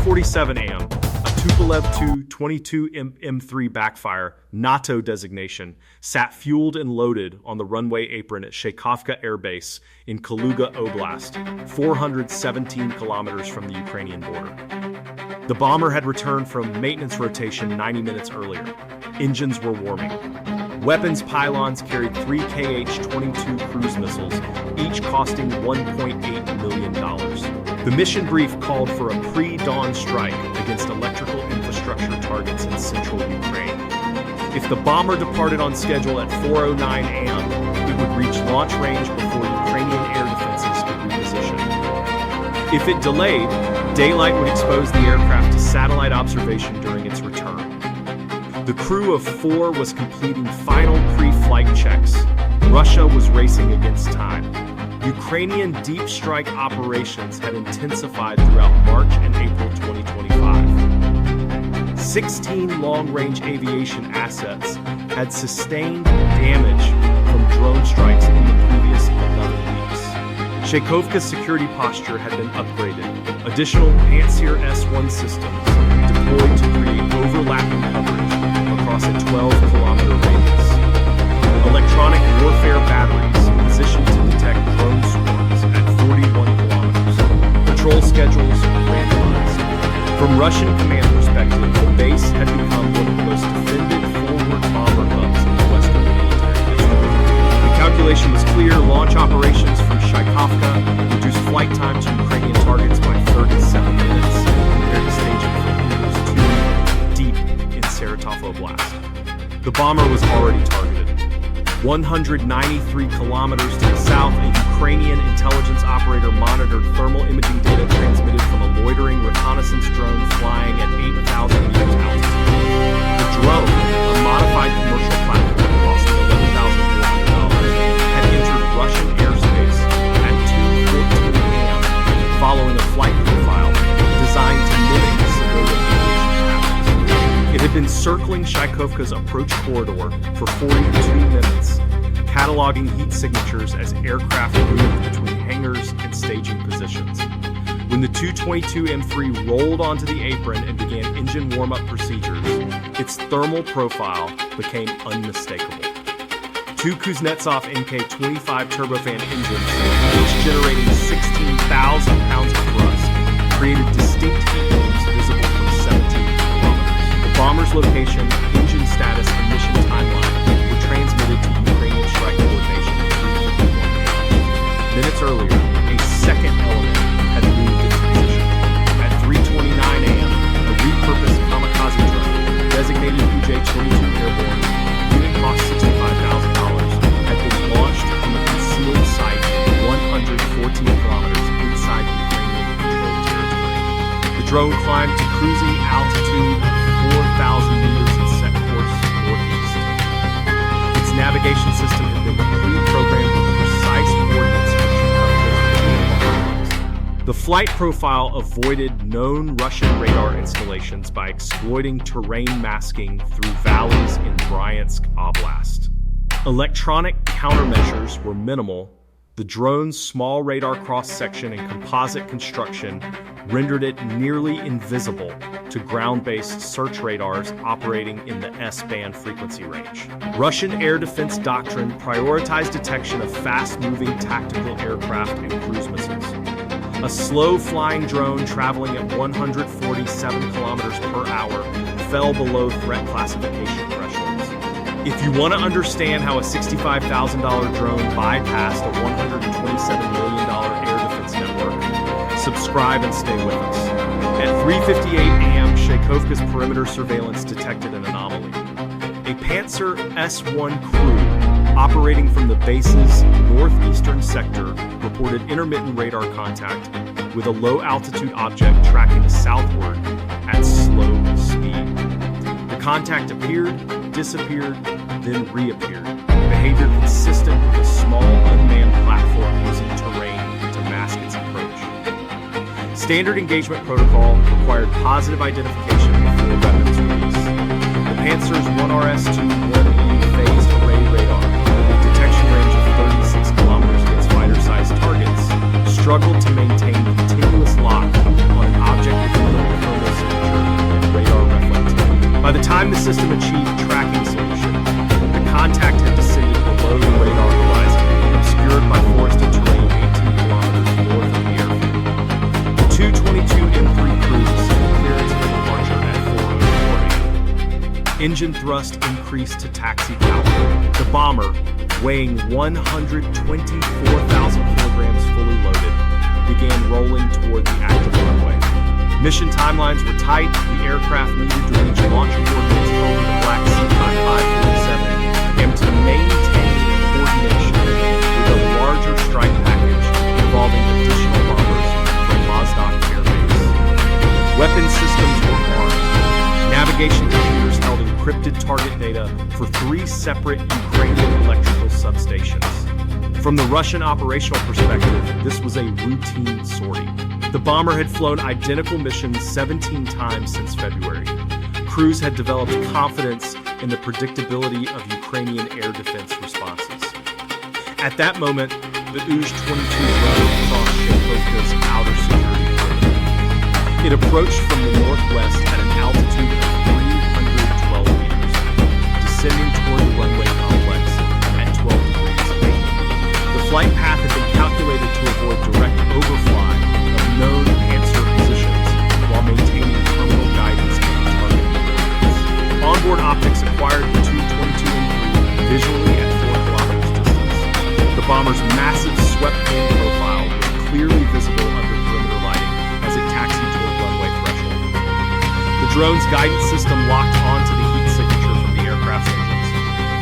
2:47 a.m., a Tupolev Tu-22M3 Backfire, NATO designation, sat fueled and loaded on the runway apron at Shaykovka Air Base in Kaluga Oblast, 417 kilometers from the Ukrainian border. The bomber had returned from maintenance rotation 90 minutes earlier. Engines were warming. Weapons pylons carried 3 Kh-22 cruise missiles, each costing $1.8 million. The mission brief called for a pre-dawn strike against electrical infrastructure targets in central Ukraine. If the bomber departed on schedule at 4:09 a.m., it would reach launch range before Ukrainian air defenses could reposition. If it delayed, daylight would expose the aircraft to satellite observation during its return. The crew of 4 was completing final pre-flight checks. Russia was racing against time. Ukrainian deep strike operations had intensified throughout March and April 2025. 16 long-range aviation assets had sustained damage from drone strikes in the previous 11 weeks. Shaykovka's security posture had been upgraded. Additional Pantsir-S1 systems deployed to create overlapping coverage across a 12-kilometer radius. Electronic warfare batteries positioned to detect drone swarms at 41 kilometers. Patrol schedules randomized. From Russian command perspective, the base had become one of the most defended forward bomber hubs in the Western military history. The calculation was clear: launch operations from Shaykovka reduced flight time to Ukrainian targets by 37 minutes compared to staging from Indus 2 deep in Saratov Oblast. The bomber was already targeted. 193 kilometers to the south, a Ukrainian intelligence operator monitored thermal imaging data transmitted from a loitering reconnaissance drone flying at 8,000 meters altitude. The drone, a modified commercial platform costing $11,400, had entered Russian airspace at 2:14 a.m., following a flight profile designed to mimic civilian aviation patterns. It had been circling Shaykovka's approach corridor for 42 minutes, cataloging heat signatures as aircraft moved between hangars and staging positions. When the Tu-22M3 rolled onto the apron and began engine warm-up procedures, its thermal profile became unmistakable. 2 Kuznetsov Mk-25 turbofan engines, each generating 16,000 pounds of thrust, created distinct heat waves visible from 17 kilometers. The bomber's location, engine status, and mission timeline were transmitted to Ukrainian strike coordination at 3:51 a.m. Minutes earlier, a second element had moved into position. At 3:29 a.m., a repurposed kamikaze drone, designated UJ-22 Airborne, unit cost $65,000, had been launched from a concealed site 114 kilometers inside Ukrainian-controlled territory. The drone climbed to cruising altitude of 4,000 meters and set course northeast. Its navigation system had been pre-programmed with precise coordinates for Shaykovka's. The flight profile avoided known Russian radar installations by exploiting terrain masking through valleys in Bryansk Oblast. Electronic countermeasures were minimal. The drone's small radar cross-section and composite construction rendered it nearly invisible to ground-based search radars operating in the S-band frequency range. Russian air defense doctrine prioritized detection of fast-moving tactical aircraft and cruise missiles. A slow-flying drone traveling at 147 kilometers per hour fell below threat classification thresholds. If you want to understand how a $65,000 drone bypassed a $127 million air defense network, subscribe and stay with us. At 3:58 a.m., Shaykovka's perimeter surveillance detected an anomaly. A Pantsir-S1 crew operating from the base's northeastern sector reported intermittent radar contact with a low-altitude object tracking southward at slow speed. The contact appeared, disappeared, then reappeared, behavior consistent with a small unmanned platform using terrain to mask its approach. Standard engagement protocol required positive identification before weapons release. The Pantsir's 1RS-2-1E phased array radar, with detection range of 36 kilometers against fighter-sized targets, struggled to maintain continuous lock on an object with minimal thermal Engine thrust increased to taxi power. The bomber, weighing 124,000 kilograms fully loaded, began rolling toward the active runway. Mission timelines were tight. The aircraft needed to reach launch coordinates over the Black Sea by 5:47 and to maintain coordination with a larger strike package involving additional bombers from Shaykovka Air Base. Weapon systems were armed. Navigation computers held encrypted target data for 3 separate Ukrainian electrical substations. From the Russian operational perspective, this was a routine sortie. The bomber had flown identical missions 17 times since February. Crews had developed confidence in the predictability of Ukrainian air defense responses. At that moment, the Tu-22 drone crossed Shaykovka's outer security perimeter. It approached from the northwest at an altitude of 312 meters, descending toward the runway complex at 12 degrees 8. The flight path had been calculated to avoid direct overfly of known Pantsir positions while maintaining terminal guidance on target coordinates. Onboard optics acquired the Tu-22M3 visually at 4 kilometers distance. The bomber's massive swept-in profile was clearly visible under perimeter lighting as it taxied toward runway threshold. The drone's guidance system locked onto the heat signature from the aircraft's engines.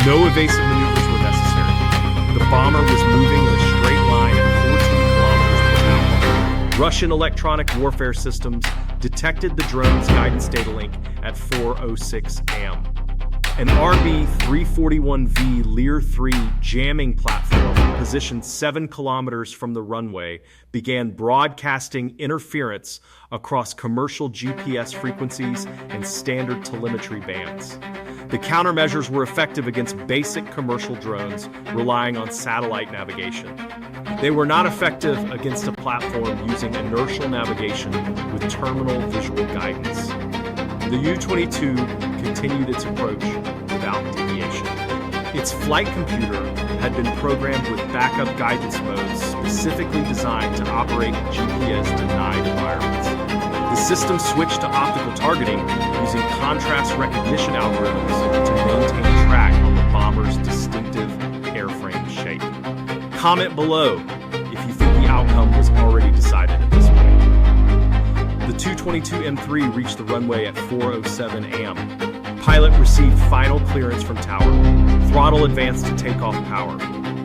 No evasive maneuvers were necessary. The bomber was moving in a straight line at 14 kilometers per hour. Russian electronic warfare systems detected the drone's guidance data link at 4:06 a.m. An RB-341V Lear-3 jamming platform positioned 7 kilometers from the runway began broadcasting interference across commercial GPS frequencies and standard telemetry bands. The countermeasures were effective against basic commercial drones relying on satellite navigation. They were not effective against a platform using inertial navigation with terminal visual guidance. The U-22 continued its approach without deviation. Its flight computer had been programmed with backup guidance modes specifically designed to operate in GPS-denied environments. The system switched to optical targeting using contrast recognition algorithms to maintain track on the bomber's distinctive airframe shape. Comment below if you think the outcome was already decided at this point. The Tu-22M3 reached the runway at 4:07 a.m. Pilot received final clearance from tower. Throttle advanced to takeoff power.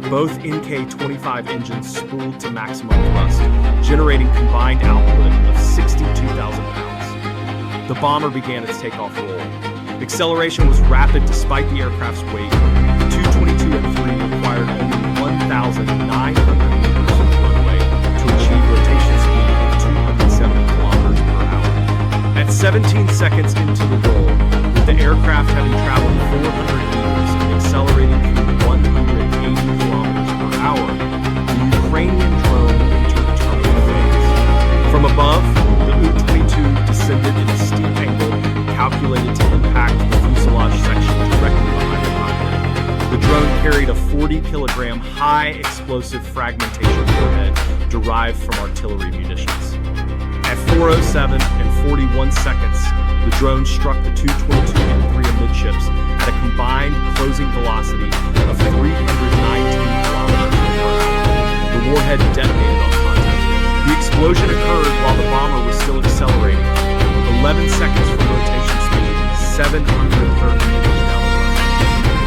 Both NK-25 engines spooled to maximum thrust, generating combined output of 62,000 pounds. The bomber began its takeoff roll. Acceleration was rapid despite the aircraft's weight. The Tu-22M3 required only 1,900 meters of runway to achieve rotation speed of 270 kilometers per hour. At 17 seconds into the roll, with the aircraft having traveled 400 meters and accelerating through 180 kilometers per hour, the Ukrainian drone entered terminal phase. From above, the U-22 descended in a steep angle calculated to impact the fuselage section directly behind the cockpit. The drone carried a 40-kilogram high-explosive fragmentation warhead derived from artillery munitions. At 4:07 and 41 seconds, the drone struck the Tu-22M3 amidships at a combined closing velocity of 319 kilometers per hour. The warhead detonated on contact. The explosion occurred while the bomber was still accelerating, 11 seconds from rotation speed, 730 meters down the runway.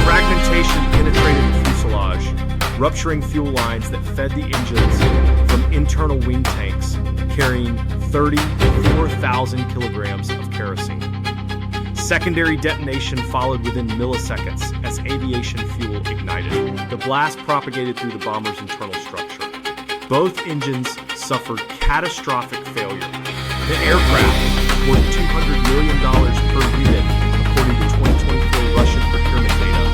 Fragmentation penetrated the fuselage, rupturing fuel lines that fed the engines from internal wing tanks, carrying 34,000 kilograms of kerosene. Secondary detonation followed within milliseconds as aviation fuel ignited. The blast propagated through the bomber's internal structure. Both engines suffered catastrophic failure. The aircraft, worth $200 million per unit, according to 2024 Russian procurement data,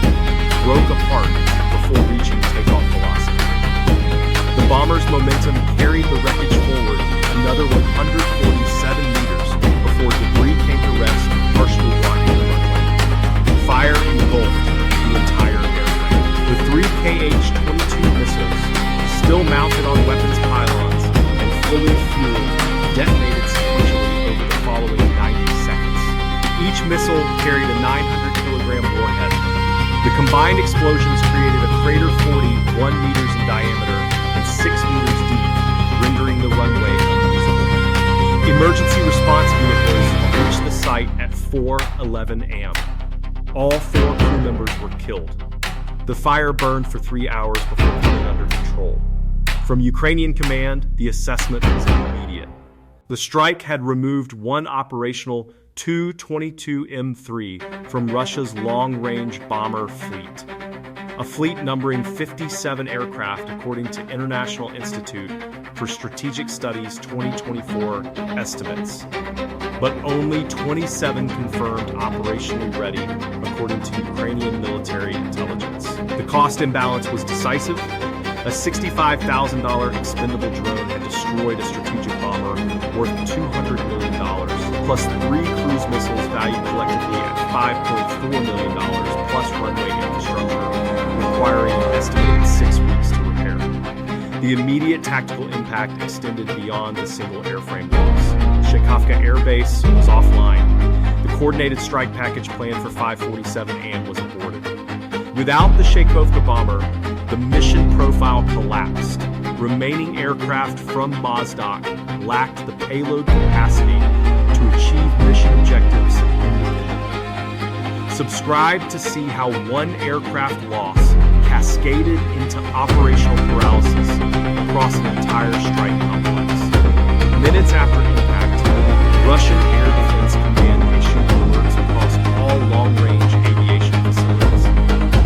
broke apart before reaching takeoff velocity. The bomber's momentum carried the wreckage forward another 147 meters before debris came to rest, partially blocking the runway. Fire engulfed the entire airframe. The 3 Kh-22 missiles, still mounted on weapons pylons and fully fueled, detonated sequentially over the following 90 seconds. Each missile carried a 900 combined explosions created a crater 41 meters in diameter and 6 meters deep, rendering the runway unusable. Emergency response vehicles reached the site at 4:11 a.m. All 4 crew members were killed. The fire burned for 3 hours before coming under control. From Ukrainian command, the assessment was immediate. The strike had removed one operational Tu-22M3 from Russia's long-range bomber fleet, a fleet numbering 57 aircraft according to International Institute for Strategic Studies 2024 estimates, but only 27 confirmed operationally ready according to Ukrainian military intelligence. The cost imbalance was decisive. A $65,000 expendable drone had destroyed a strategic bomber worth $200 million, plus 3 cruise missiles valued collectively at $5.4 million, plus runway infrastructure, requiring an estimated 6 weeks to repair. The immediate tactical impact extended beyond the single airframe loss. Shaykovka Air Base was offline. The coordinated strike package planned for 5:47 a.m. was aborted. Without the Shaykovka bomber, the mission profile collapsed. Remaining aircraft from Mozdok lacked the payload capacity to achieve mission objectives independently. Subscribe to see how one aircraft loss cascaded into operational paralysis across an entire strike complex. Minutes after impact, Russian Air Defense Command issued alerts across all long-range aviation facilities.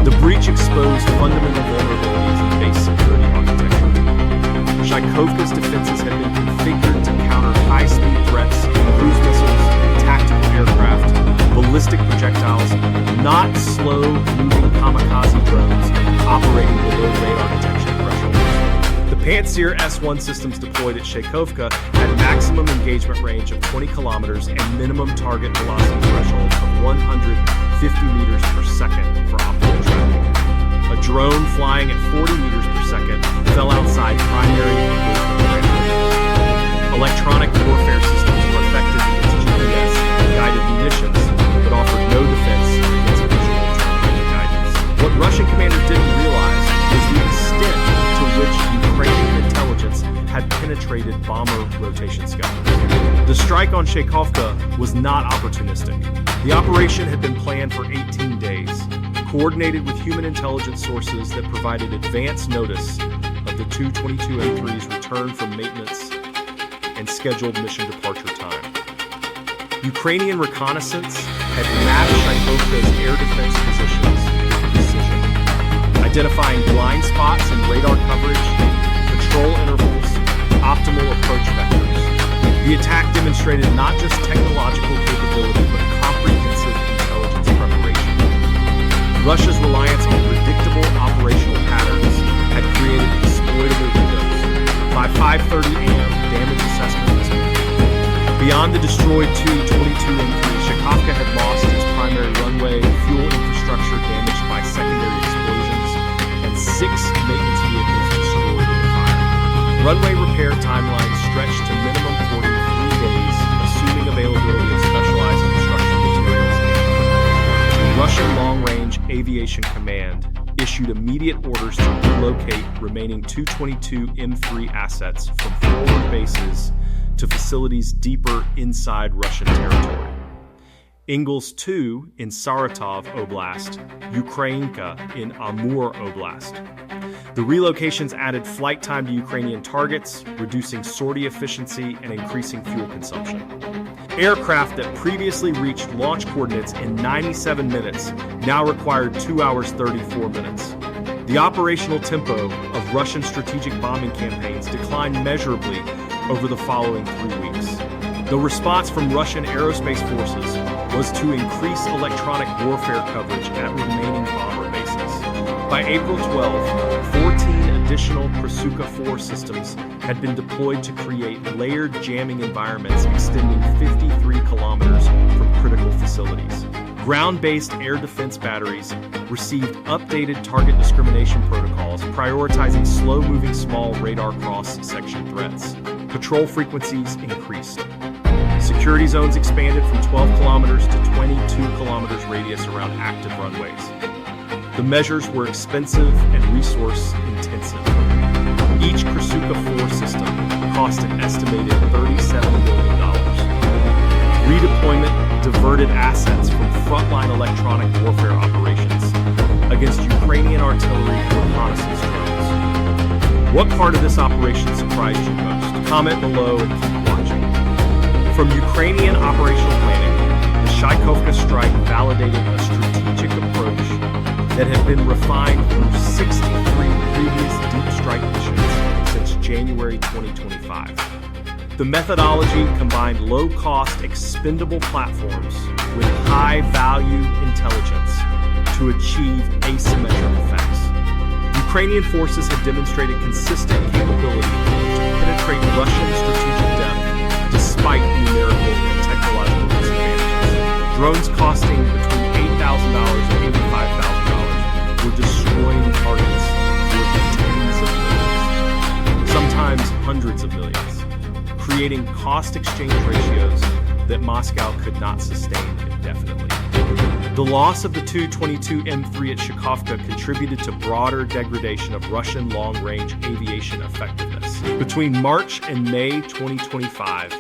The breach exposed fundamental vulnerabilities in base security architecture. Shaykovka's defenses had been configured to counter high-speed threats, cruise missiles, tactical aircraft, ballistic projectiles, not slow-moving kamikaze drones operating below radar detection thresholds. The Pantsir-S1 systems deployed at Shaykovka had maximum engagement range of 20 kilometers and minimum target velocity thresholds of 150 meters per second for optical tracking. A drone flying at 40 meters per second fell outside primary engagement parameters. Electronic warfare systems were effective against GPS and guided munitions, but offered no defense against visual terminating guidance. What Russian commanders didn't realize was the extent to which Ukrainian intelligence had penetrated bomber rotation schedules. The strike on Shaykovka was not opportunistic. The operation had been planned for 18 days, coordinated with human intelligence sources that provided advance notice of the Tu-22M3's return from maintenance and scheduled mission departure time. Ukrainian reconnaissance had mapped Shaykovka's air defense positions with precision, identifying blind spots in radar coverage, patrol intervals, optimal approach vectors. The attack demonstrated not just technological capability, but comprehensive intelligence preparation. Russia's reliance on predictable operational patterns had created exploitable windows. By 5:30 a.m., damage assessment was complete. Beyond the destroyed Tu-22M3, Shaykovka had lost its primary runway, fuel infrastructure damaged by secondary explosions, and 6 maintenance vehicles destroyed in the fire. Runway repair timelines stretched to minimum 43 days, assuming availability of specialized construction materials and equipment. The Russian Long-Range Aviation Command issued immediate orders to relocate remaining Tu-22M3 assets from forward bases to facilities deeper inside Russian territory. Ingalls 2 in Saratov Oblast, Ukrainka in Amur Oblast. The relocations added flight time to Ukrainian targets, reducing sortie efficiency and increasing fuel consumption. Aircraft that previously reached launch coordinates in 97 minutes now required 2 hours 34 minutes. The operational tempo of Russian strategic bombing campaigns declined measurably over the following 3 weeks. The response from Russian aerospace forces was to increase electronic warfare coverage at remaining bomber bases. By April 12, 14 additional Prasuka 4 systems had been deployed to create layered jamming environments extending 53 kilometers from critical facilities. Ground-based air defense batteries received updated target discrimination protocols prioritizing slow-moving small radar cross-section threats. Patrol frequencies increased. Security zones expanded from 12 kilometers to 22 kilometers radius around active runways. The measures were expensive and resource-intensive. Each Krasuka 4 system cost an estimated $37 million. Redeployment diverted assets from frontline electronic warfare operations against Ukrainian artillery and reconnaissance drones. What part of this operation surprised you most? Comment below and keep watching. From Ukrainian operational planning, the Shaykovka strike validated a strategic approach that had been refined through 63 previous deep strike missions since January 2025. The methodology combined low-cost, expendable platforms with high-value intelligence to achieve asymmetric effects. Ukrainian forces had demonstrated consistent capability to penetrate Russian strategic depth despite numerical and technological disadvantages. Drones costing between $8,000 and $85,000 were destroying targets worth tens of millions, sometimes hundreds of millions, creating cost exchange ratios that Moscow could not sustain indefinitely. The loss of the Tu-22M3 at Shaykovka contributed to broader degradation of Russian long-range aviation effectiveness. Between March and May 2025,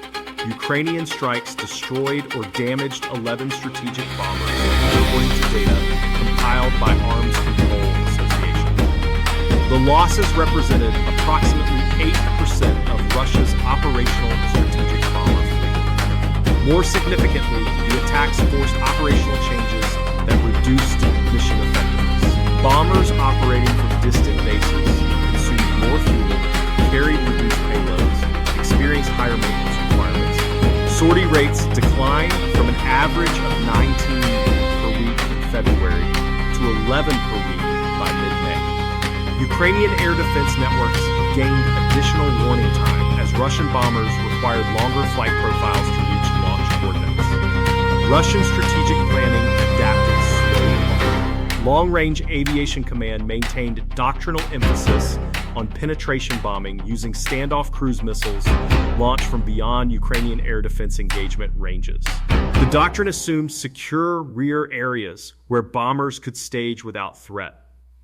Ukrainian strikes destroyed or damaged 11 strategic bombers, according to data compiled by Arms Control Association. The losses represented approximately 8% of Russia's operational strategic bomber fleet. More significantly, the attacks forced operational changes that reduced mission effectiveness. Bombers operating from distant bases consumed more fuel, carried reduced payloads, experienced higher maintenance requirements. Sortie rates declined from an average of 19 per week in February to 11 per week by mid-May. Ukrainian air defense networks gained additional warning time as Russian bombers required longer flight profiles to reach launch coordinates. Russian strategic planning adapted slowly. Long-Range Aviation Command maintained doctrinal emphasis on penetration bombing using standoff cruise missiles launched from beyond Ukrainian air defense engagement ranges. The doctrine assumed secure rear areas where bombers could stage without threat.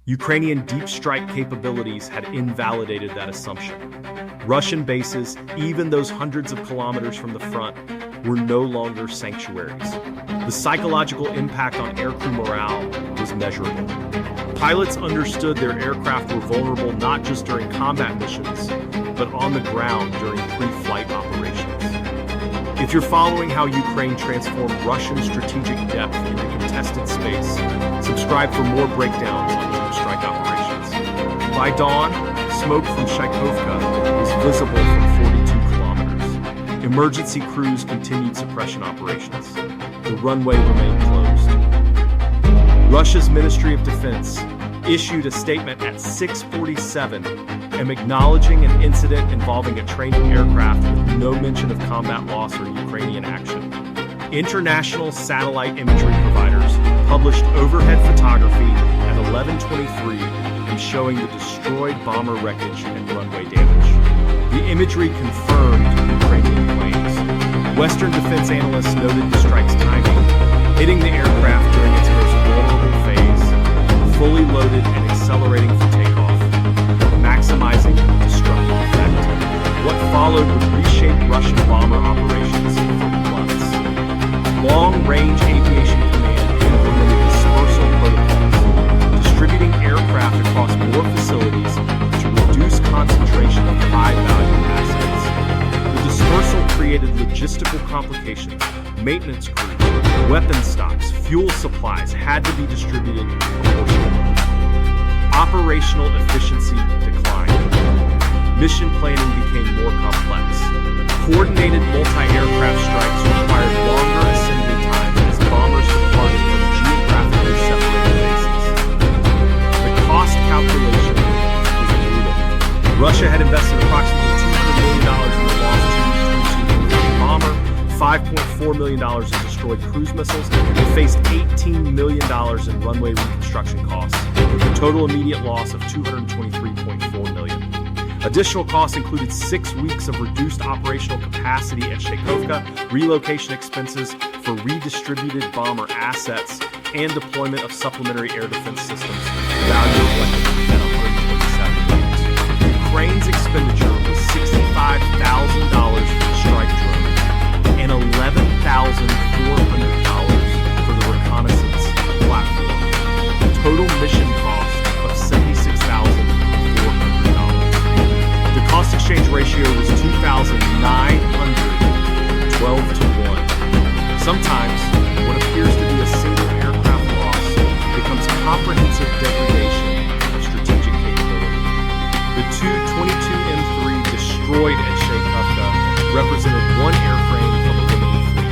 Ukrainian deep strike capabilities had invalidated that assumption. Russian bases, even those hundreds of kilometers from the front, were no longer sanctuaries. The psychological impact on aircrew morale was measurable. Pilots understood their aircraft were vulnerable not just during combat missions, but on the ground during pre-flight operations. If you're following how Ukraine transformed Russian strategic depth into contested space, subscribe for more breakdowns on deep strike operations. By dawn, smoke from Shaykovka was visible from 42 kilometers. Emergency crews continued suppression operations. The runway remained closed. Russia's Ministry of Defense issued a statement at 6:47 am acknowledging an incident involving a training aircraft with no mention of combat loss or Ukrainian action. International satellite imagery providers published overhead photography at 11:23 and showing the destroyed bomber wreckage and runway damage. The imagery confirmed Ukrainian claims. Western defense analysts noted the strike's timing, hitting the aircraft during its most vulnerable phase, fully loaded and accelerating for takeoff, maximizing destructive effect. What followed would reshape Russian bomber operations for months. Long-Range Aviation Command implemented dispersal protocols, distributing aircraft across more facilities to reduce concentration of high-value assets. The dispersal created logistical complications. Maintenance crews, weapon stocks, fuel supplies had to be distributed proportionally. Operational efficiency declined. Mission planning became more complex. Coordinated multi-aircraft strikes required longer assembly time as bombers departed from geographically separated bases. The cost calculation was brutal. Russia had invested approximately $200 million in the lost Tu-22M3 bomber, $5.4 million in destroyed cruise missiles, and faced $18 million in runway reconstruction costs, with a total immediate loss of $223.4 million. Additional costs included 6 weeks of reduced operational capacity at Shaykovka, relocation expenses for redistributed bomber assets, and deployment of supplementary air defense systems, valued collectively at $127 million. Ukraine's expenditure was $65,000 for the strike drone and $11,400 for the reconnaissance platform. Total mission cost of $76,400. The cost exchange ratio was 2,912 to 1. Sometimes, what appears to be a single aircraft loss becomes comprehensive degradation of strategic capability. The Tu-22M3 destroyed at Shaykovka represented one airframe from a limited fleet.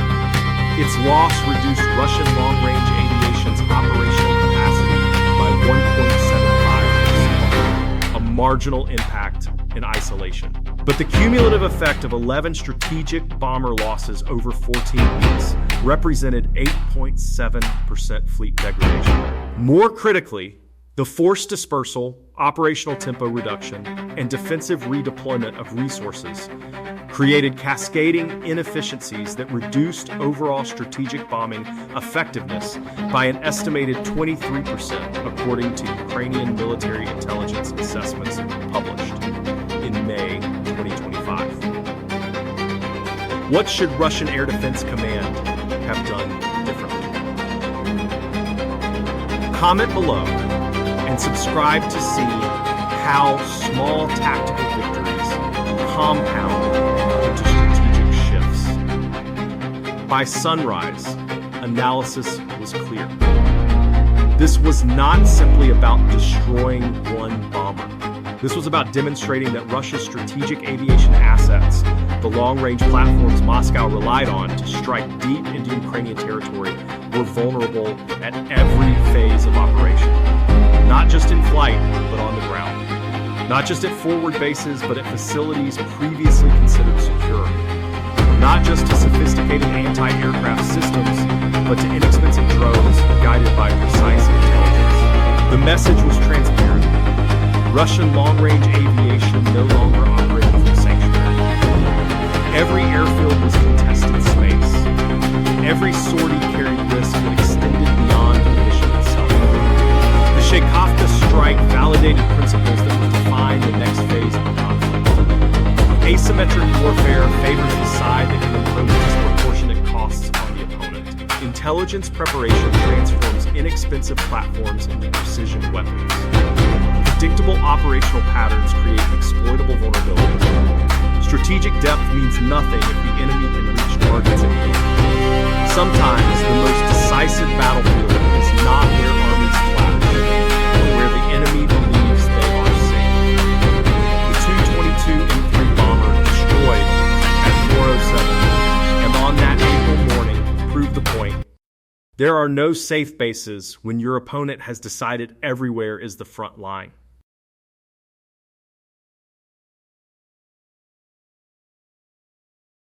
Its loss reduced Russian long-range aviation's operational capacity by 1.75%, a marginal impact in isolation. But the cumulative effect of 11 strategic bomber losses over 14 weeks represented 8.7% fleet degradation. More critically, the forced dispersal, operational tempo reduction, and defensive redeployment of resources created cascading inefficiencies that reduced overall strategic bombing effectiveness by an estimated 23%, according to Ukrainian military intelligence assessments published in May 2025. What should Russian Air Defense Command have done differently? Comment below and subscribe to see how small tactical victories compound into strategic shifts. By sunrise, analysis was clear. This was not simply about destroying one bomber. This was about demonstrating that Russia's strategic aviation assets, the long-range platforms Moscow relied on to strike deep into Ukrainian territory, were vulnerable at every phase of operation. Not just in flight, but on the ground. Not just at forward bases, but at facilities previously considered secure. Not just to sophisticated anti-aircraft systems, but to inexpensive drones guided by precise intelligence. The message was transparent. Russian long-range aviation no longer operated from sanctuary. Every airfield was contested space. Every sortie carried risk that extended beyond the mission itself. The Shaykovka strike validated principles that would define the next phase of the conflict. Asymmetric warfare favors the side that can impose disproportionate costs on the opponent. Intelligence preparation transforms inexpensive platforms into precision weapons. Predictable operational patterns create exploitable vulnerabilities. Strategic depth means nothing if the enemy can reach targets at hand. Sometimes the most decisive battlefield is not where armies clash, but where the enemy believes they are safe. The Tu-22M3 bomber destroyed at 4:07, and on that April morning proved the point. There are no safe bases when your opponent has decided everywhere is the front line.